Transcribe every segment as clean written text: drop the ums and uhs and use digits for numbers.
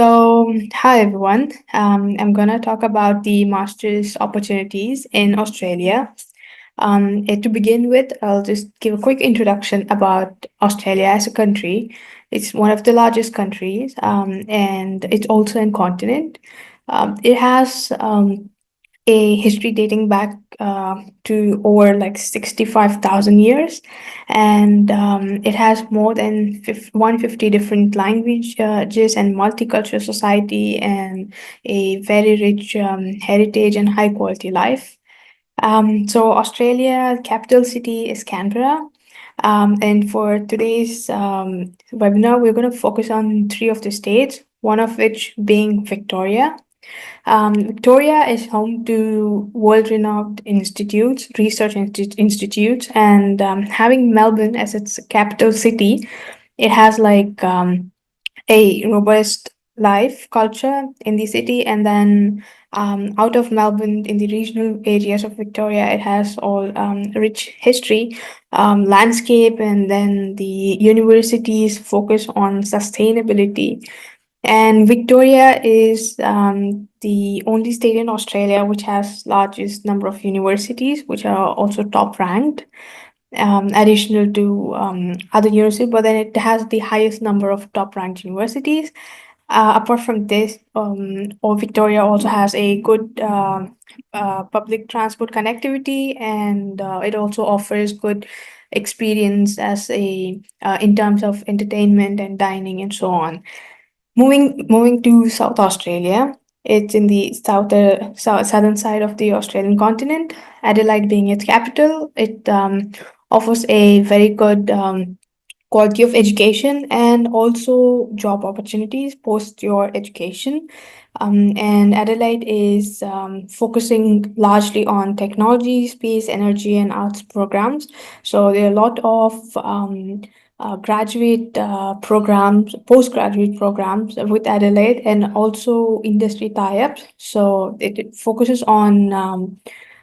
Hi everyone. I'm going to talk about the master's opportunities in Australia. To begin with, I'll just give a quick introduction about Australia as a country. It's one of the largest countries, and it's also a continent. It has a history dating back to over like 65,000 years, and it has more than 150 different languages and multicultural society and a very rich heritage and high quality life. Australia capital city is Canberra. And for today's webinar, we're going to focus on three of the states, one of which being Victoria. Victoria is home to world-renowned institutes, institutes, and having Melbourne as its capital city, it has a robust life culture in the city, and then out of Melbourne, in the regional areas of Victoria, it has all rich history, landscape, and then the universities focus on sustainability. And Victoria is the only state in Australia which has largest number of universities, which are also top ranked, additional to other universities. But then it has the highest number of top ranked universities. Apart from this, Victoria also has a good public transport connectivity, and it also offers good experience as a in terms of entertainment and dining and so on. Moving to South Australia, it's in the southern side of the Australian continent. Adelaide being its capital, it offers a very good quality of education and also job opportunities post your education. And Adelaide is focusing largely on technology, space, energy, and arts programs. So there are a lot of graduate programs, postgraduate programs with Adelaide, and also industry tie-ups. So it focuses on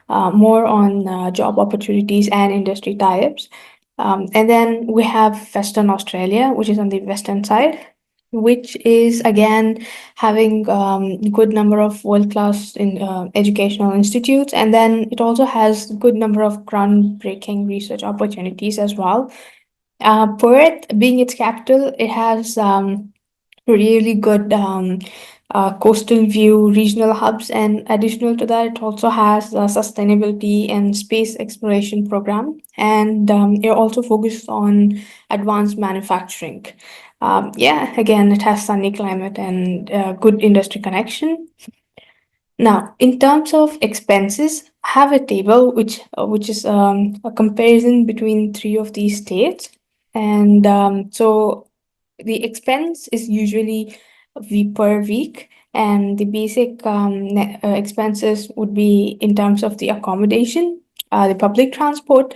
more on job opportunities and industry tie-ups. And then we have Western Australia, which is on the western side, which is again having good number of world-class in educational institutes, and then it also has good number of groundbreaking research opportunities as well. Perth, being its capital, it has really good coastal view, regional hubs, and additional to that, it also has a sustainability and space exploration program, and it also focuses on advanced manufacturing. Yeah, again, it has sunny climate and good industry connection. Now, in terms of expenses, I have a table which is a comparison between three of these states, and the expense is usually per week, and the basic expenses would be in terms of the accommodation, the public transport,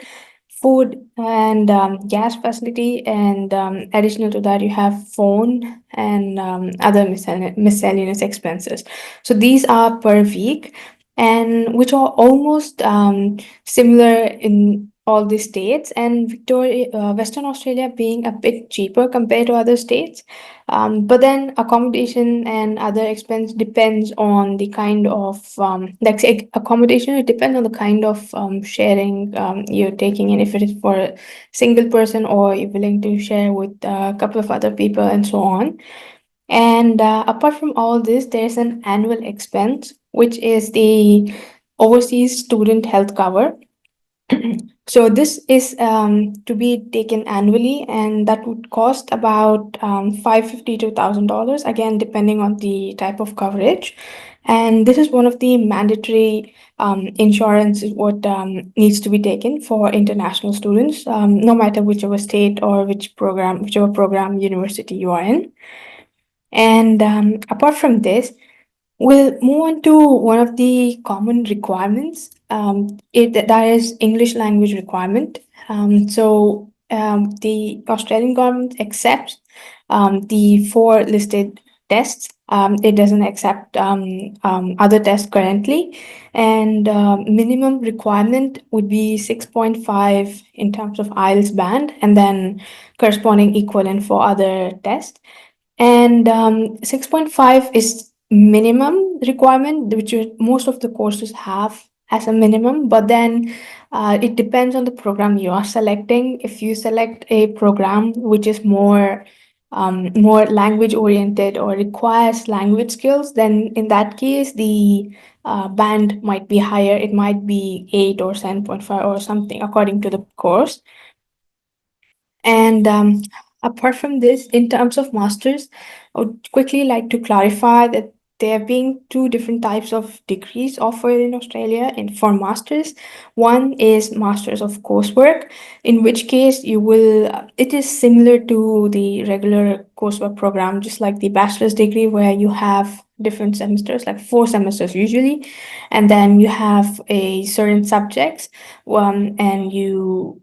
food, and gas facility, and additional to that, you have phone and other miscellaneous expenses. So these are per week, and which are almost similar in all the states, and Western Australia being a bit cheaper compared to other states. But then accommodation and other expense depends on the kind of like say accommodation. It depends on the kind of sharing you're taking in. If it is for a single person or you're willing to share with a couple of other people and so on. And apart from all this, there's an annual expense, which is the overseas student health cover. So this is to be taken annually, and that would cost about $550 to $1,000, again, depending on the type of coverage. And this is one of the mandatory insurance is what needs to be taken for international students, no matter whichever state or whichever program university you are in. And apart from this, we'll move on to one of the common requirements. That is English language requirement. The Australian government accepts the four listed tests. It doesn't accept other tests currently, and minimum requirement would be 6.5 in terms of IELTS band, and then corresponding equivalent for other tests. And 6.5 is minimum requirement, which most of the courses have as a minimum. But then it depends on the program you are selecting. If you select a program which is more language oriented or requires language skills, then in that case the band might be higher. It might be 8 or 7.5 or something according to the course. And apart from this, in terms of masters, I would quickly like to clarify that there being two different types of degrees offered in Australia and for masters. One is masters of coursework, in which case you will it is similar to the regular coursework program, just like the bachelor's degree where you have different semesters, like 4 semesters usually, and then you have a certain subjects, and you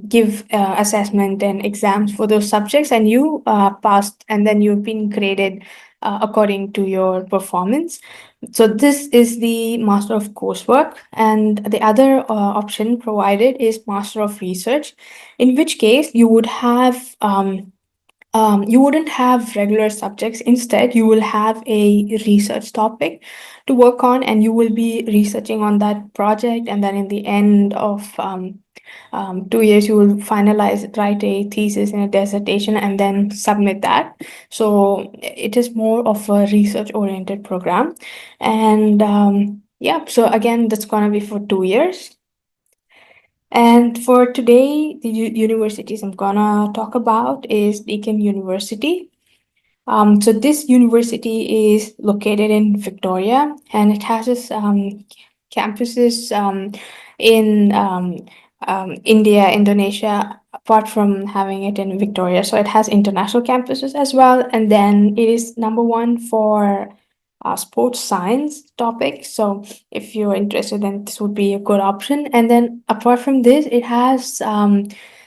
give assessment and exams for those subjects, and you passed, and then you've been graded according to your performance. So this is the master of coursework, and the other option provided is master of research, in which case you wouldn't have regular subjects. Instead, you will have a research topic to work on, and you will be researching on that project. And then in the end of 2 years, you will finalize, write a thesis and a dissertation, and then submit that. So it is more of a research oriented program. And yeah, so again, that's going to be for 2 years. And for today, the universities I'm gonna talk about is Deakin University. So this university is located in Victoria, and it has its campuses in India, Indonesia, apart from having it in Victoria. So it has international campuses as well. And then it is number one for sports science topic. So if you're interested, then this would be a good option. And then apart from this, it has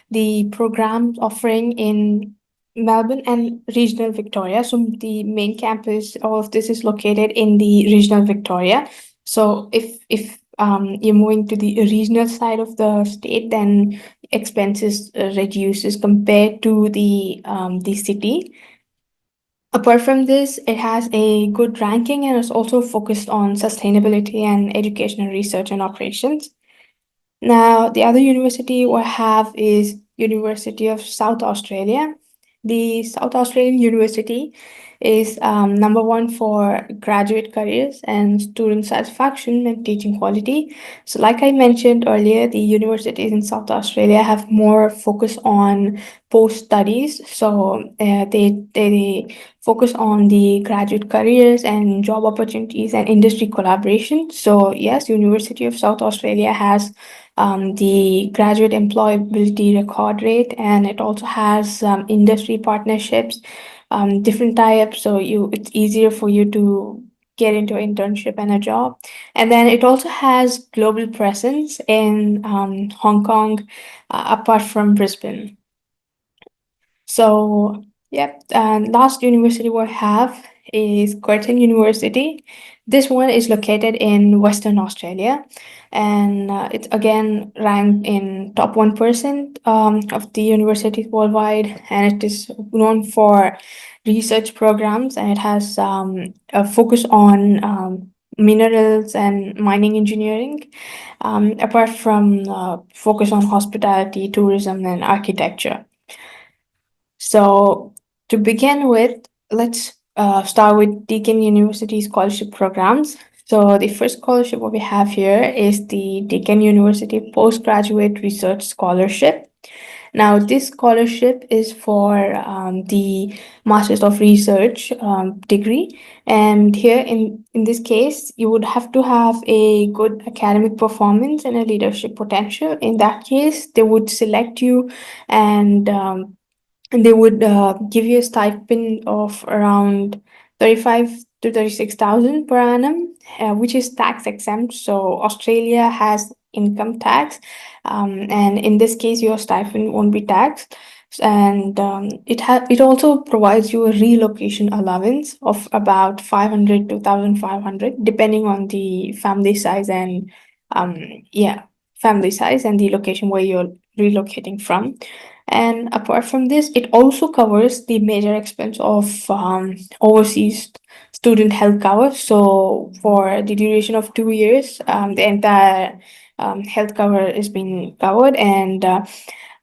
the programs offering in Melbourne and regional Victoria. So the main campus of this is located in the regional Victoria. So if you're moving to the regional side of the state, then expenses reduces compared to the city. Apart from this, it has a good ranking and is also focused on sustainability and educational research and operations. Now, the other university we have is University of South Australia. The South Australian University is number one for graduate careers and student satisfaction and teaching quality. So, like I mentioned earlier, the universities in South Australia have more focus on post studies. So, they focus on the graduate careers and job opportunities and industry collaboration. So, yes, University of South Australia has the graduate employability record rate, and it also has industry partnerships, different tie-ups, so you it's easier for you to get into an internship and a job. And then it also has global presence in Hong Kong, apart from Brisbane. So, yep, and last university we have is Curtin University. This one is located in Western Australia, and it's again ranked in top 1% of the universities worldwide, and it is known for research programs, and it has a focus on minerals and mining engineering, apart from focus on hospitality, tourism, and architecture. So, to begin with, let's start with Deakin University scholarship programs. So, the first scholarship what we have here is the Deakin University Postgraduate Research Scholarship. Now, this scholarship is for the Masters of Research degree. And here, in this case, you would have to have a good academic performance and a leadership potential. In that case, they would select you, and they would give you a stipend of around 35 to 36,000 per annum, which is tax exempt. So Australia has income tax, and in this case, your stipend won't be taxed. And it also provides you a relocation allowance of about 500 to 1,500, depending on the family size and yeah, family size and the location where you're relocating from. And apart from this, it also covers the major expense of overseas student health cover. So for the duration of 2 years, the entire health cover is being covered. And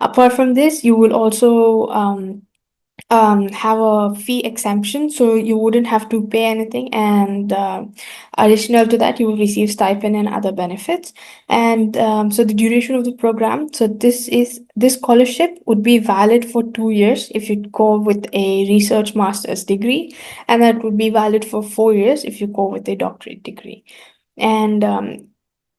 apart from this, you will also have a fee exemption, so you wouldn't have to pay anything. And additional to that, you will receive stipend and other benefits. And so the duration of the program, so this scholarship would be valid for 2 years if you go with a research master's degree, and that would be valid for 4 years if you go with a doctorate degree. And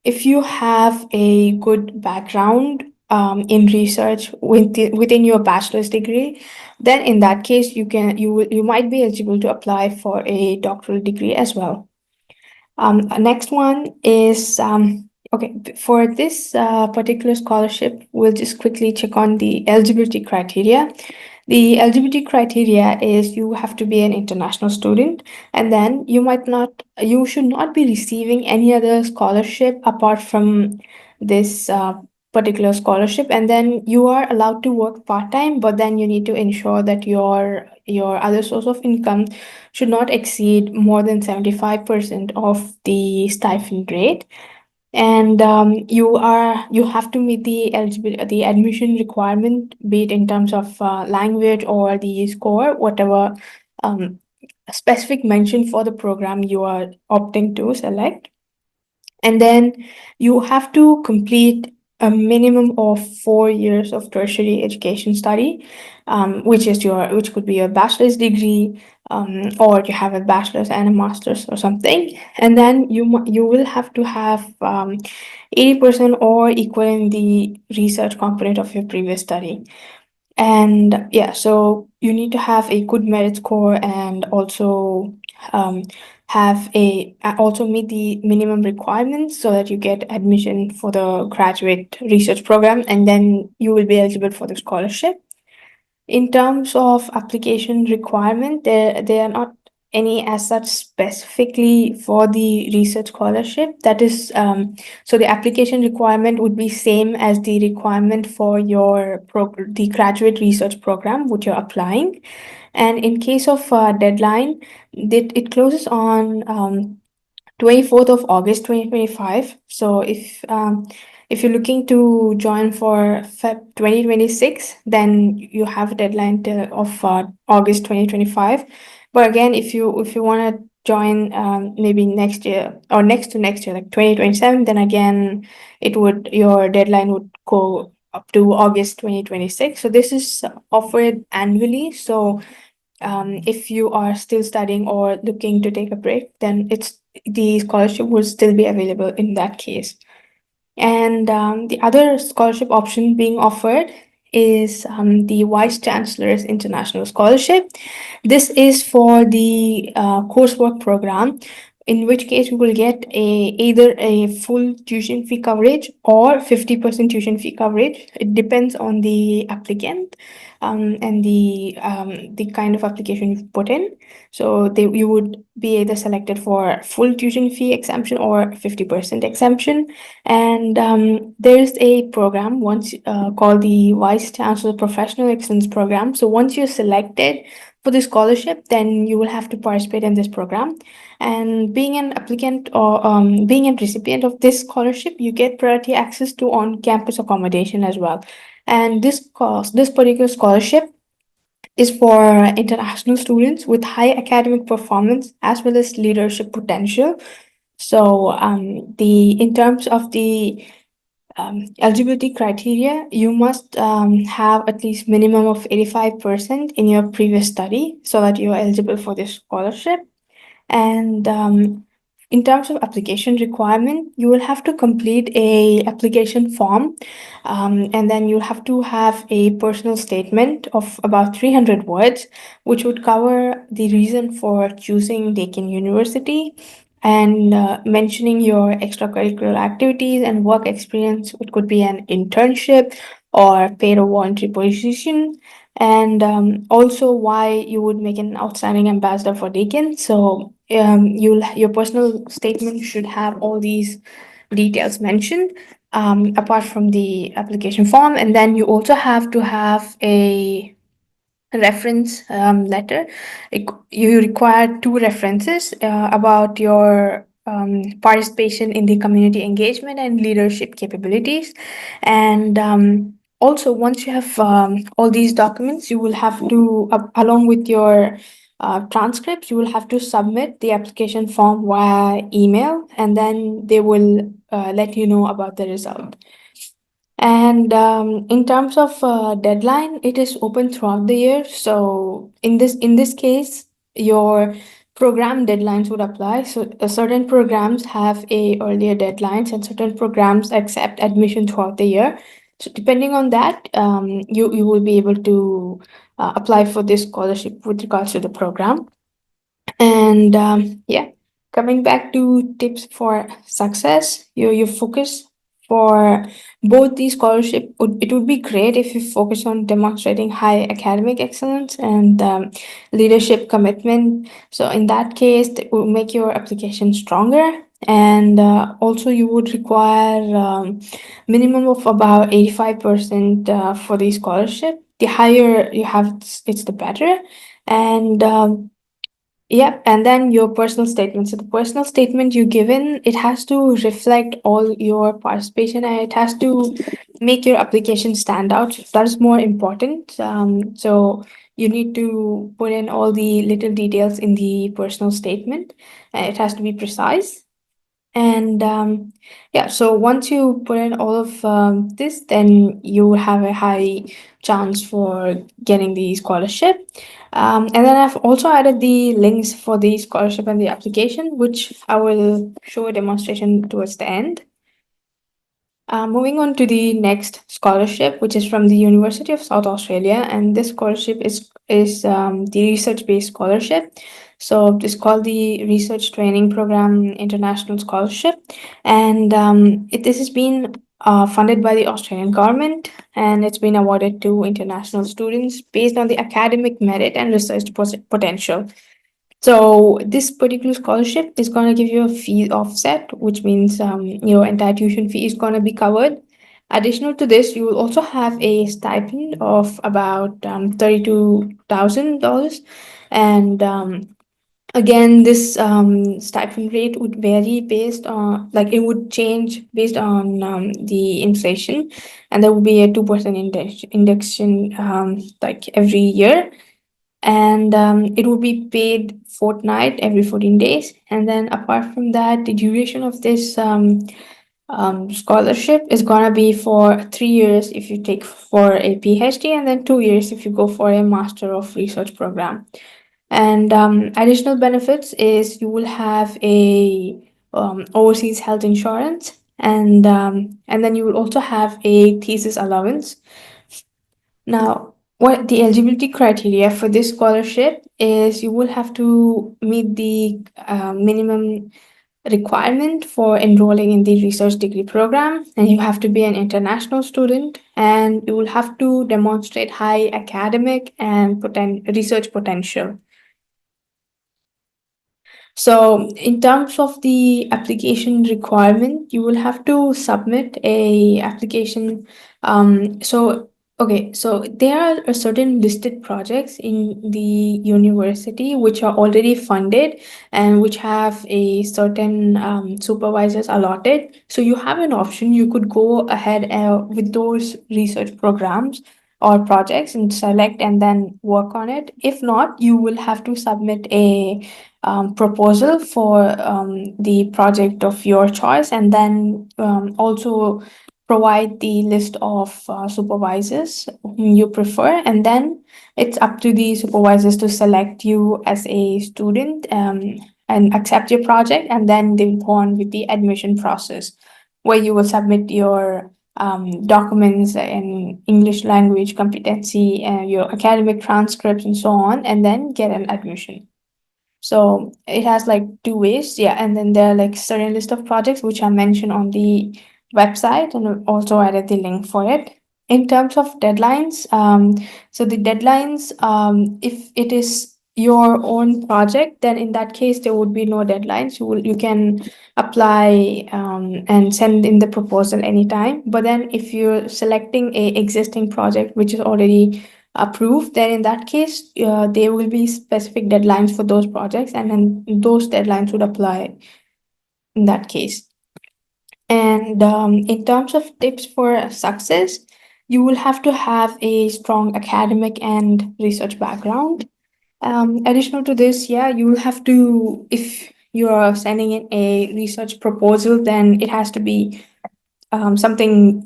if you have a good background in research within your bachelor's degree, then in that case you might be eligible to apply for a doctoral degree as well. Next one is okay. For this particular scholarship, we'll just quickly check on the eligibility criteria. The eligibility criteria is you have to be an international student, and then you should not be receiving any other scholarship apart from this particular scholarship. And then you are allowed to work part time, but then you need to ensure that your other source of income should not exceed more than 75% of the stipend rate. And you have to meet the admission requirement, be it in terms of language or the score, whatever um, specific mention for the program you are opting to select. And then you have to complete a minimum of 4 years of tertiary education study, which could be a bachelor's degree, or you have a bachelor's and a master's or something. And then you will have to have 80% or equal in the research component of your previous study. And yeah, so you need to have a good merit score, and also um, also meet the minimum requirements so that you get admission for the graduate research program, and then you will be eligible for the scholarship. In terms of application requirement, there are not any as such specifically for the research scholarship. That is, so the application requirement would be same as the requirement for the graduate research program which you're applying. And in case of deadline, it closes on 24th of August 2025. So if you're looking to join for Feb 2026, then you have a deadline of August 2025. But again, if you want to join maybe next year or next to next year, like 2027, then again your deadline would go up to August 2026. So this is offered annually. So if you are still studying or looking to take a break, then the scholarship will still be available in that case. And the other scholarship option being offered is the Vice Chancellor's International Scholarship. This is for the coursework program, in which case you will get either a full tuition fee coverage or 50% tuition fee coverage. It depends on the applicant and the kind of application you've put in. So you would be either selected for full tuition fee exemption or 50% exemption. And there's a program called the Vice Chancellor Professional Excellence Program. So once you're selected for the scholarship, then you will have to participate in this program. And being an applicant or being a recipient of this scholarship, you get priority access to on-campus accommodation as well. And this particular scholarship is for international students with high academic performance as well as leadership potential. So the in terms of the eligibility criteria, you must have at least minimum of 85% in your previous study so that you are eligible for this scholarship. And in terms of application requirement, you will have to complete a application form, and then you'll have to have a personal statement of about 300 words, which would cover the reason for choosing Deakin University, and mentioning your extracurricular activities and work experience. It could be an internship or paid or voluntary position, and also why you would make an outstanding ambassador for Deakin. So your personal statement should have all these details mentioned. apart from the application form. And then you also have to have a reference letter. You require two references about your participation in the community engagement and leadership capabilities. And also, once you have all these documents, you will have to, along with your transcripts, you will have to submit the application form via email, and then they will let you know about the result. And in terms of deadline, it is open throughout the year. So in this case, your program deadlines would apply. So certain programs have a earlier deadlines, and certain programs accept admission throughout the year. So depending on that, you will be able to apply for this scholarship with regards to the program. And yeah, coming back to tips for success, your focus for both these scholarship would be great if you focus on demonstrating high academic excellence and leadership commitment. So in that case, that will make your application stronger. And also, you would require minimum of about 85% for the scholarship. The higher you have, it's the better. And yeah, and then your personal statement. So the personal statement you given, it has to reflect all your participation, and it has to make your application stand out. That is more important. So you need to put in all the little details in the personal statement. It has to be precise. And yeah, so once you put in all of this, then you have a high chance for getting the scholarship. And then I've also added the links for the scholarship and the application, which I will show a demonstration towards the end. Moving on to the next scholarship, which is from the University of South Australia, and this scholarship is the research-based scholarship. So it's called the Research Training Program International Scholarship, and this has been funded by the Australian government, and it's been awarded to international students based on the academic merit and research potential. So this particular scholarship is going to give you a fee offset, which means your entire tuition fee is going to be covered. Additional to this, you will also have a stipend of about $32,000. And again, this stipend rate would vary based on, like, it would change based on the inflation. And there will be a 2% indexation like every year, and it will be paid fortnight every 14 days. And then apart from that, the duration of this scholarship is gonna be for 3 years if you take for a PhD, and then 2 years if you go for a Master of Research program. And additional benefits is you will have a overseas health insurance, and then you will also have a thesis allowance. Now, what the eligibility criteria for this scholarship is, you will have to meet the minimum requirement for enrolling in the research degree program, and you have to be an international student, and you will have to demonstrate high academic and research potential. So, in terms of the application requirement, you will have to submit a application. So there are a certain listed projects in the university which are already funded and which have a certain supervisors allotted. So you have an option. You could go ahead with those research programs or projects and select and then work on it. If not, you will have to submit a proposal for the project of your choice, and then also provide the list of supervisors whom you prefer, and then it's up to the supervisors to select you as a student and accept your project, and then they will go on with the admission process where you will submit your documents in English language competency and your academic transcripts and so on, and then get an admission. So it has like two ways, yeah, and then there are like certain list of projects which are mentioned on the website, and I've also added the link for it. In terms of deadlines, so the deadlines, if it is your own project, then in that case there would be no deadlines. You can apply and send in the proposal anytime. But then if you're selecting a existing project which is already approved, then in that case there will be specific deadlines for those projects, and then those deadlines would apply in that case. And in terms of tips for success, you will have to have a strong academic and research background. Additional to this, yeah, you will have to, if you're sending in a research proposal, then it has to be something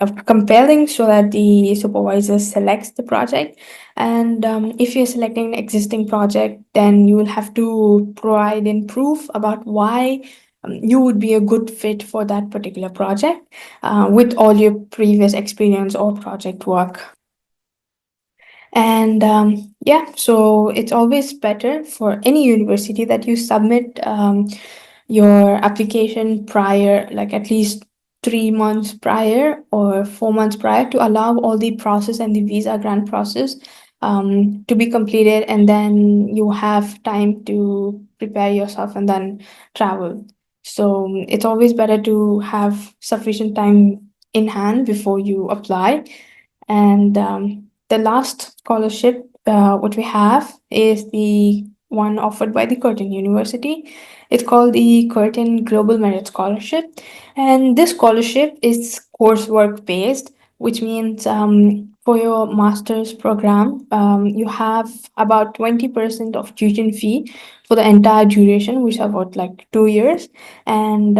of compelling so that the supervisor selects the project. And if you're selecting an existing project, then you will have to provide in proof about why you would be a good fit for that particular project with all your previous experience or project work. And yeah, so it's always better for any university that you submit your application prior, like at least 3 months prior or 4 months prior, to allow all the process and the visa grant process to be completed, and then you have time to prepare yourself and then travel. So it's always better to have sufficient time in hand before you apply. And the last scholarship what we have is the one offered by the Curtin University. It's called the Curtin Global Merit Scholarship. And this scholarship is coursework based, which means for your master's program, you have about 20% of tuition fee for the entire duration, which is about like 2 years. And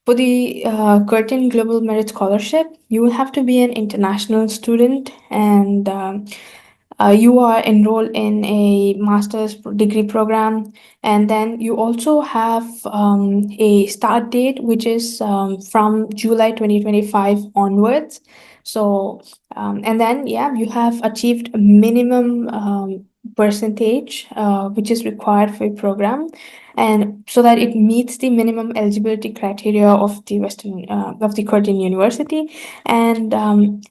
for the Curtin Global Merit Scholarship, you will have to be an international student, and you are enrolled in a master's degree program. And then you also have a start date, which is from July 2025 onwards. So, and then, yeah, you have achieved a minimum percentage which is required for your program, and so that it meets the minimum eligibility criteria of the of the Curtin University. And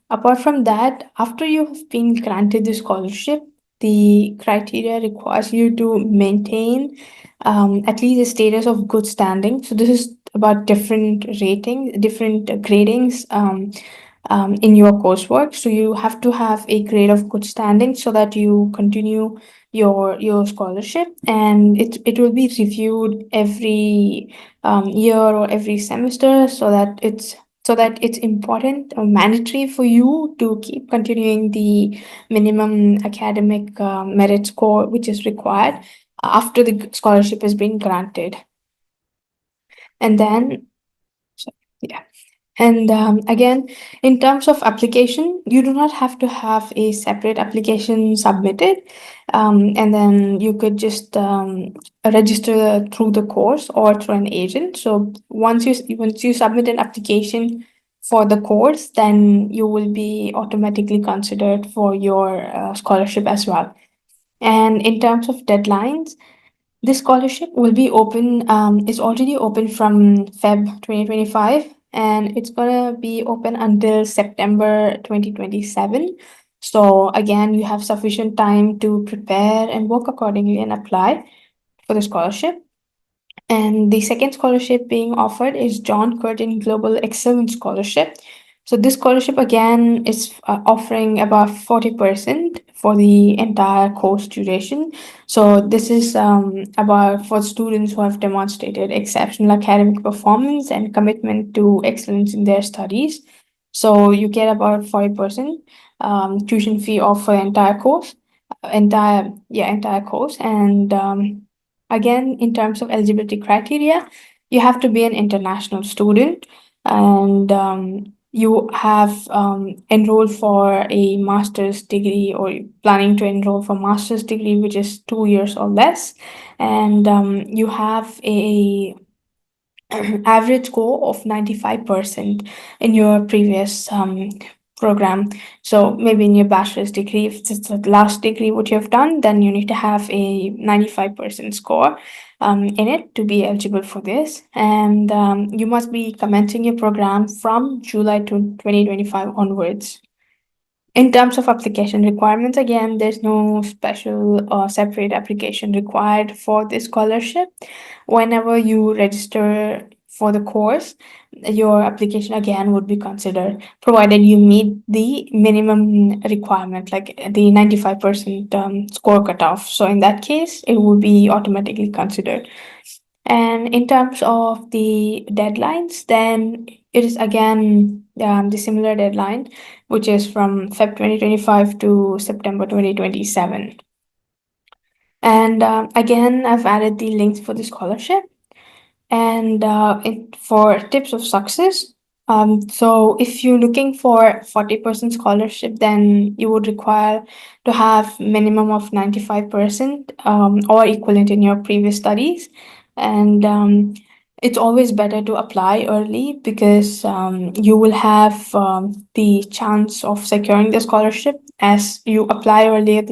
apart from that, after you have been granted the scholarship, the criteria requires you to maintain at least a status of good standing. So this is about different ratings, different gradings in your coursework. So you have to have a grade of good standing so that you continue your scholarship, and it will be reviewed every year or every semester, so that it's important or mandatory for you to keep continuing the minimum academic merit score which is required after the scholarship has been granted. And then, so, yeah. And again, in terms of application, you do not have to have a separate application submitted. And then you could just register through the course or through an agent. So once you submit an application for the course, then you will be automatically considered for your scholarship as well. And in terms of deadlines, this scholarship will be open, it's already open from Feb 2025, and it's gonna be open until September 2027. So again, you have sufficient time to prepare and work accordingly and apply for the scholarship. And the second scholarship being offered is John Curtin Global Excellence Scholarship. So this scholarship again is offering about 40% for the entire course duration. So this is about for students who have demonstrated exceptional academic performance and commitment to excellence in their studies. So you get about 40% tuition fee off for the entire course, entire course. And again, in terms of eligibility criteria, you have to be an international student, and you have enrolled for a master's degree, or you're planning to enroll for master's degree, which is 2 years or less, and you have a average score of 95% in your previous program. So maybe in your bachelor's degree, if it's the last degree what you have done, then you need to have a 95% score in it to be eligible for this. And you must be commencing your program from July to 2025 onwards. In terms of application requirements, again, there's no special or separate application required for this scholarship. Whenever you register for the course, your application again would be considered, provided you meet the minimum requirement, like the 95% score cutoff. So in that case, it would be automatically considered. And in terms of the deadlines, then it is again the similar deadline, which is from Feb 2025 to September 2027. And again, I've added the links for the scholarship. And for tips of success, so if you're looking for 40% scholarship, then you would require to have minimum of 95% or equivalent in your previous studies. And it's always better to apply early because you will have the chance of securing the scholarship as you apply earlier.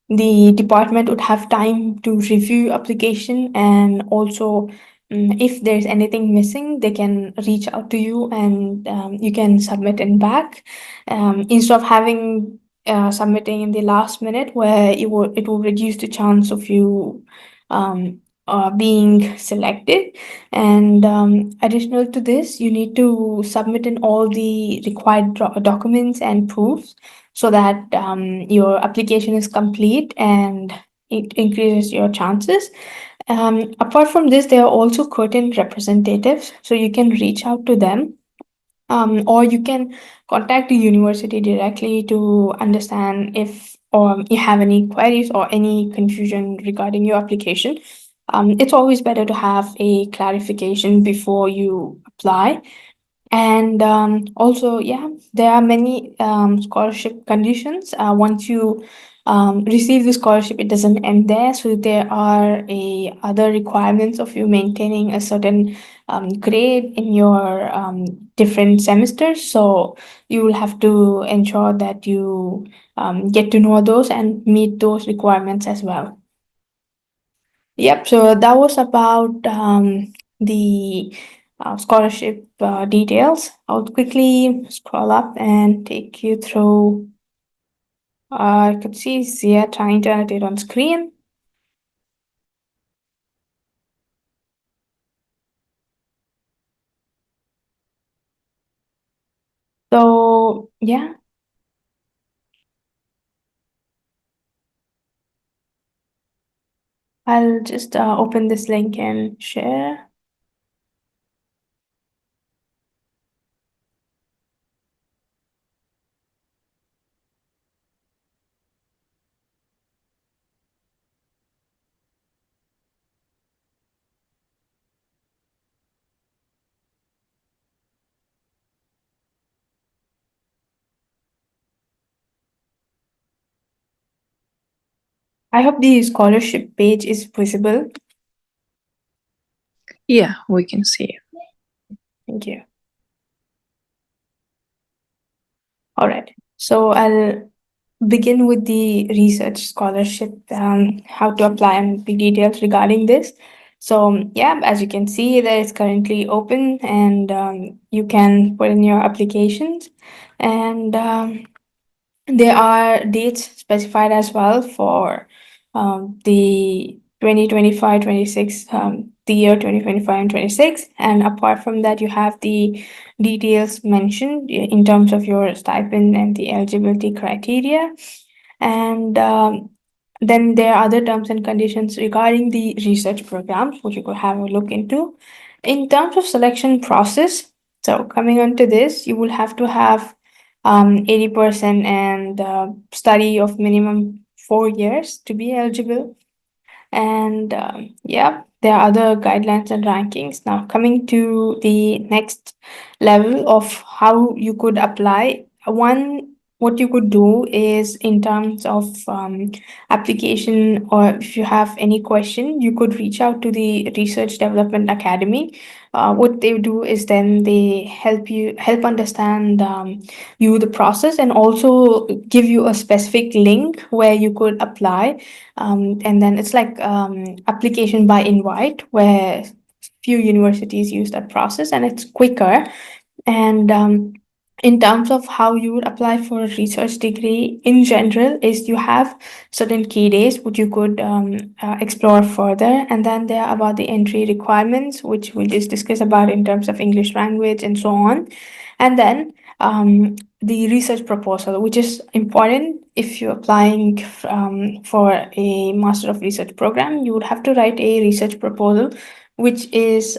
The department would have time to review application, and also if there's anything missing, they can reach out to you, and you can submit it back instead of having submitting in the last minute, where it will reduce the chance of you being selected. And additional to this, you need to submit in all the required documents and proofs so that your application is complete and it increases your chances. Apart from this, there are also curtain representatives, so you can reach out to them, or you can contact the university directly to understand if you have any queries or any confusion regarding your application. It's always better to have a clarification before you apply. And also, yeah, there are many scholarship conditions. Once you receive the scholarship, it doesn't end there. So there are other requirements of you maintaining a certain grade in your different semesters. So you will have to ensure that you get to know those and meet those requirements as well. Yep, so that was about the scholarship details. I'll quickly scroll up and take you through. I could see Zia trying to annotate on screen. So, yeah, I'll just open this link and share. I hope the scholarship page is visible. Yeah, we can see. Thank you. All right. So I'll begin with the research scholarship, how to apply and the details regarding this. So yeah, as you can see, that it's currently open, and you can put in your applications, and there are dates specified as well for the 2025-26, the year 2025 and 26. And apart from that, you have the details mentioned in terms of your stipend and the eligibility criteria. And then there are other terms and conditions regarding the research programs, which you could have a look into. In terms of selection process, so coming on to this, you will have to have 80% and study of minimum 4 years to be eligible. And yeah, there are other guidelines and rankings. Now, coming to the next level of how you could apply, what you could do is in terms of application, or if you have any question, you could reach out to the Research Development Academy. What they do is then they help understand you the process, and also give you a specific link where you could apply, and then it's like application by invite, where few universities use that process, and it's quicker. And in terms of how you would apply for a research degree in general is you have certain key dates which you could explore further, and then there are about the entry requirements which we just discussed about in terms of English language and so on, and then the research proposal, which is important if you're applying for a master of research program. You would have to write a research proposal which is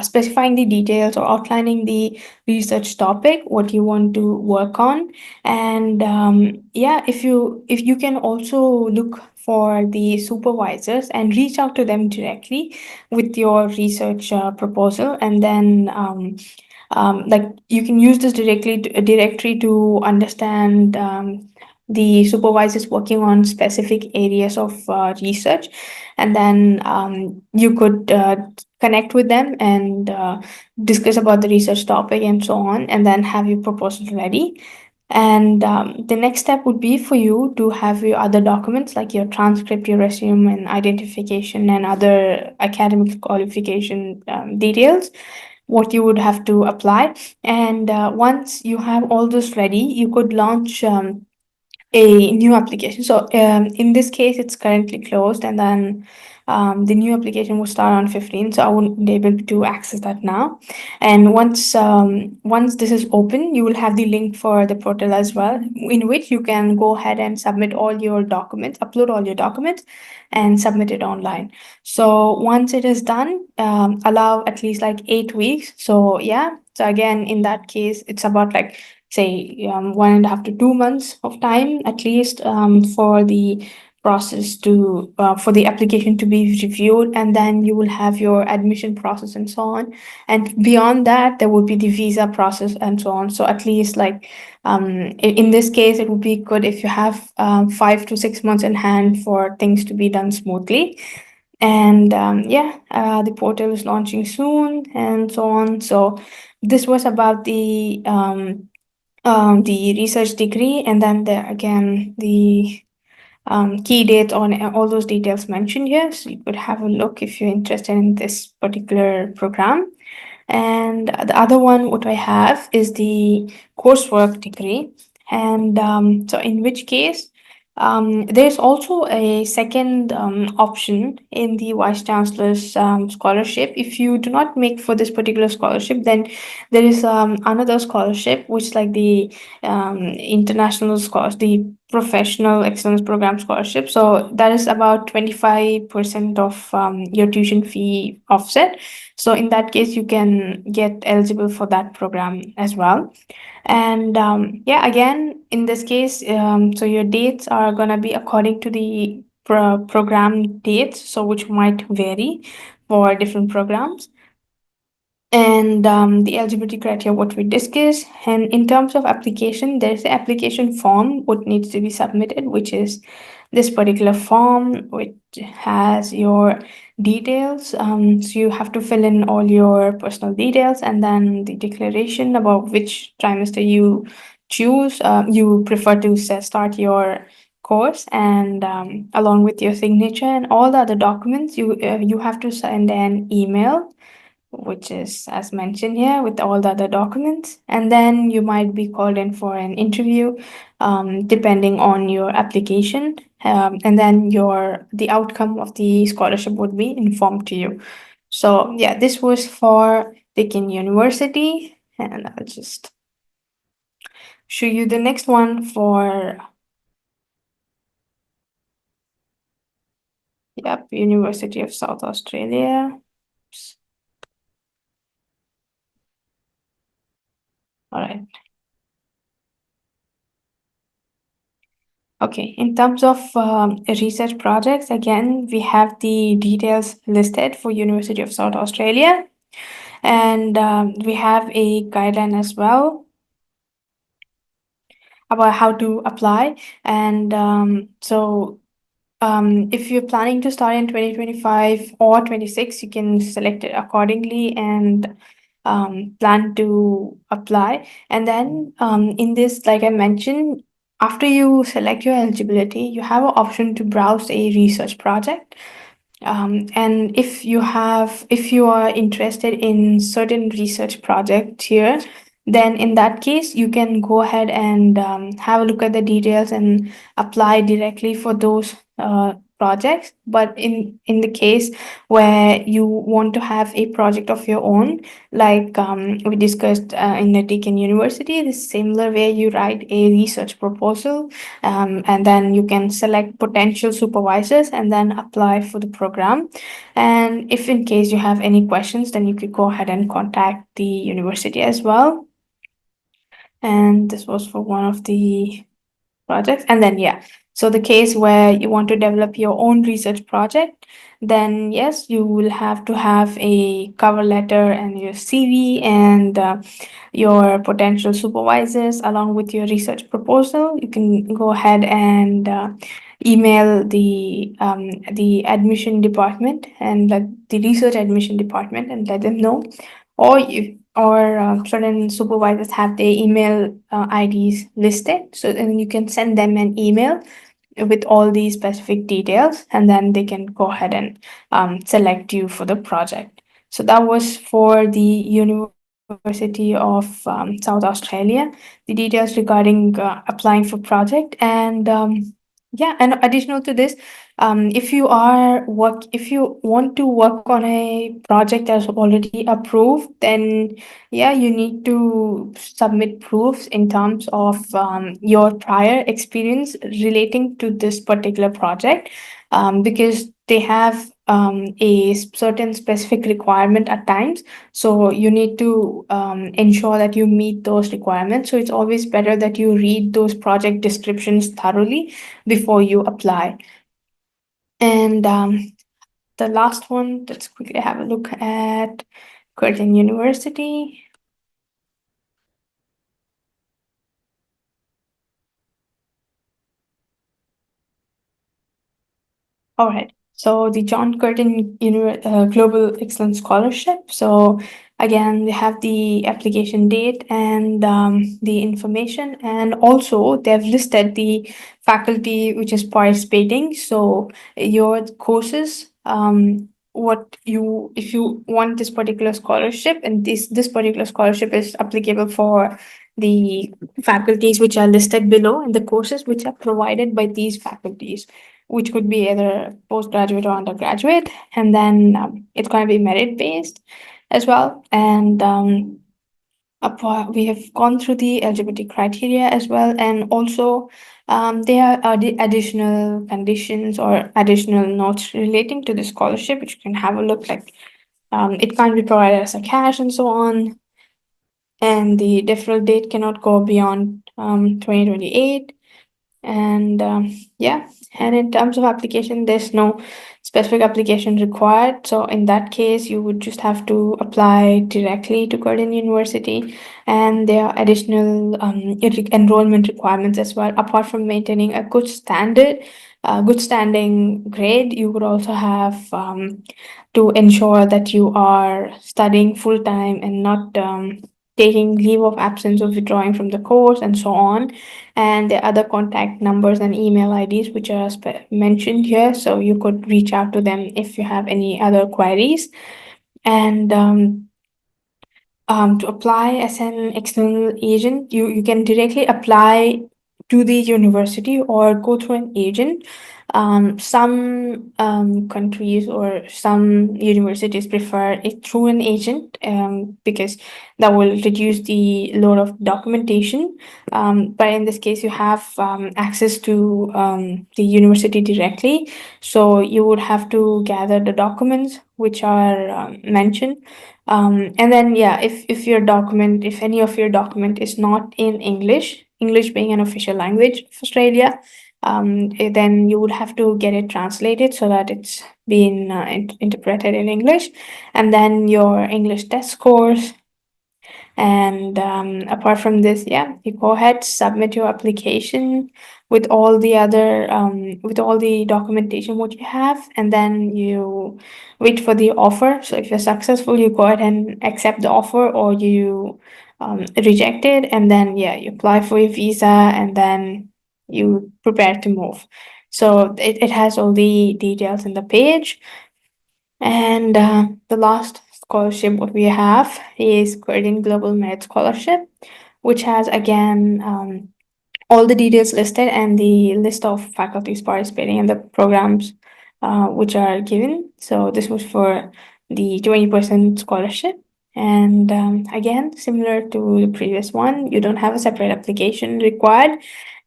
specifying the details or outlining the research topic what you want to work on. And yeah, if you can also look for the supervisors and reach out to them directly with your research proposal, and then like you can use this directory to understand the supervisors working on specific areas of research, and then you could connect with them and discuss about the research topic and so on, and then have your proposal ready. And the next step would be for you to have your other documents like your transcript, your resume, and identification, and other academic qualification details, what you would have to apply. And once you have all this ready, you could launch a new application. So in this case, it's currently closed, and then the new application will start on 15. So I won't be able to access that now. And once this is open, you will have the link for the portal as well, in which you can go ahead and submit all your documents, upload all your documents, and submit it online. So once it is done, allow at least like 8 weeks. So yeah. So again, in that case, it's about like say 1.5 to 2 months of time at least for the process to for the application to be reviewed, and then you will have your admission process and so on. And beyond that, there would be the visa process and so on. So at least like in this case, it would be good if you have 5 to 6 months in hand for things to be done smoothly. And yeah, the portal is launching soon and so on. So this was about the research degree, and then there again the key dates on all those details mentioned here. So you could have a look if you're interested in this particular program. And the other one, what I have is the coursework degree. And so, in which case, there's also a second option in the Vice Chancellor's scholarship. If you do not make for this particular scholarship, then there is another scholarship, which is like the international scholars, the professional excellence program scholarship. So that is about 25% of your tuition fee offset. So in that case, you can get eligible for that program as well. And yeah, again, in this case, so your dates are gonna be according to the program dates, so which might vary for different programs. And the eligibility criteria, what we discussed. And in terms of application, there's the application form what needs to be submitted, which is this particular form, which has your details. So you have to fill in all your personal details, and then the declaration about which trimester you choose, you prefer to start your course, and along with your signature and all the other documents, you have to send an email, which is as mentioned here, with all the other documents. And then you might be called in for an interview, depending on your application. And then the outcome of the scholarship would be informed to you. So yeah, this was for Deakin University, and I'll just show you the next one for, yep, University of South Australia. All right. Okay, in terms of research projects, again, we have the details listed for University of South Australia, and we have a guideline as well about how to apply. And if you're planning to start in 2025 or 26, you can select it accordingly and plan to apply. And then in this, like I mentioned, after you select your eligibility, you have an option to browse a research project. And if you are interested in certain research project here, then in that case you can go ahead and have a look at the details and apply directly for those projects. But in the case where you want to have a project of your own, like we discussed in the Deakin University, the similar way you write a research proposal, and then you can select potential supervisors and then apply for the program. And if in case you have any questions, then you could go ahead and contact the university as well. And this was for one of the projects. And then, yeah, so the case where you want to develop your own research project, then yes, you will have to have a cover letter and your CV and your potential supervisors along with your research proposal. You can go ahead and email the admission department and let the research admission department and let them know, or if or certain supervisors have their email IDs listed, so then you can send them an email with all these specific details, and then they can go ahead and select you for the project. So that was for the University of South Australia, the details regarding applying for project. And yeah, and additional to this, if you want to work on a project that's already approved, then yeah, you need to submit proofs in terms of your prior experience relating to this particular project, because they have a certain specific requirement at times. So you need to ensure that you meet those requirements. So it's always better that you read those project descriptions thoroughly before you apply. And the last one, let's quickly have a look at Curtin University. All right. So the John Curtin Global Excellence Scholarship. So again, they have the application date and the information, and also they've listed the faculty which is participating. So your courses, what you if you want this particular scholarship, and this particular scholarship is applicable for the faculties which are listed below, and the courses which are provided by these faculties, which could be either postgraduate or undergraduate. And then it's going to be merit based as well. And we have gone through the eligibility criteria as well. And also, there are the additional conditions or additional notes relating to the scholarship, which you can have a look, like it can't be provided as a cash and so on. And the deferral date cannot go beyond 2028. And yeah, and in terms of application, there's no specific application required. So in that case, you would just have to apply directly to Curtin University. And there are additional enrollment requirements as well. Apart from maintaining a good standing grade, you would also have to ensure that you are studying full time and not taking leave of absence or withdrawing from the course and so on. And the other contact numbers and email IDs which are mentioned here, so you could reach out to them if you have any other queries. And to apply as an external agent, you can directly apply to the university or go through an agent. Some countries or some universities prefer it through an agent, because that will reduce the load of documentation. But in this case, you have access to the university directly. So you would have to gather the documents which are mentioned. And then, yeah, if any of your document is not in English, English being an official language of Australia, then you would have to get it translated so that it's being interpreted in English. And then your English test scores, and apart from this, yeah, you go ahead, submit your application with all the other with all the documentation what you have, and then you wait for the offer. So if you're successful, you go ahead and accept the offer, or you reject it, and then yeah, you apply for your visa, and then you prepare to move. So it has all the details in the page. And the last scholarship what we have is Curtin Global Merit Scholarship, which has again all the details listed and the list of faculties participating in the programs which are given. So this was for the 20% scholarship. And again, similar to the previous one, you don't have a separate application required.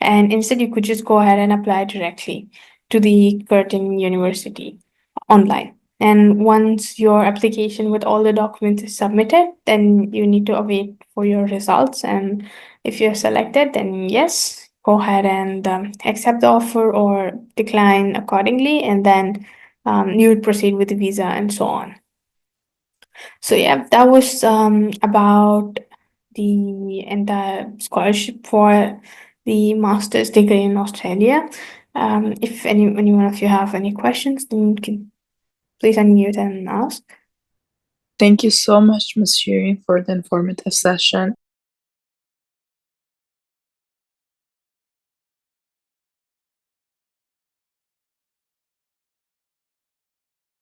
And instead, you could just go ahead and apply directly to the Curtin University online. And once your application with all the documents is submitted, then you need to await for your results. And if you're selected, then yes, go ahead and accept the offer or decline accordingly. And then you would proceed with the visa and so on. So, yeah, that was about the entire scholarship for the master's degree in Australia. If any one of you have any questions, then you can please unmute and ask. Thank you so much, Ms. Shirin, for the informative session.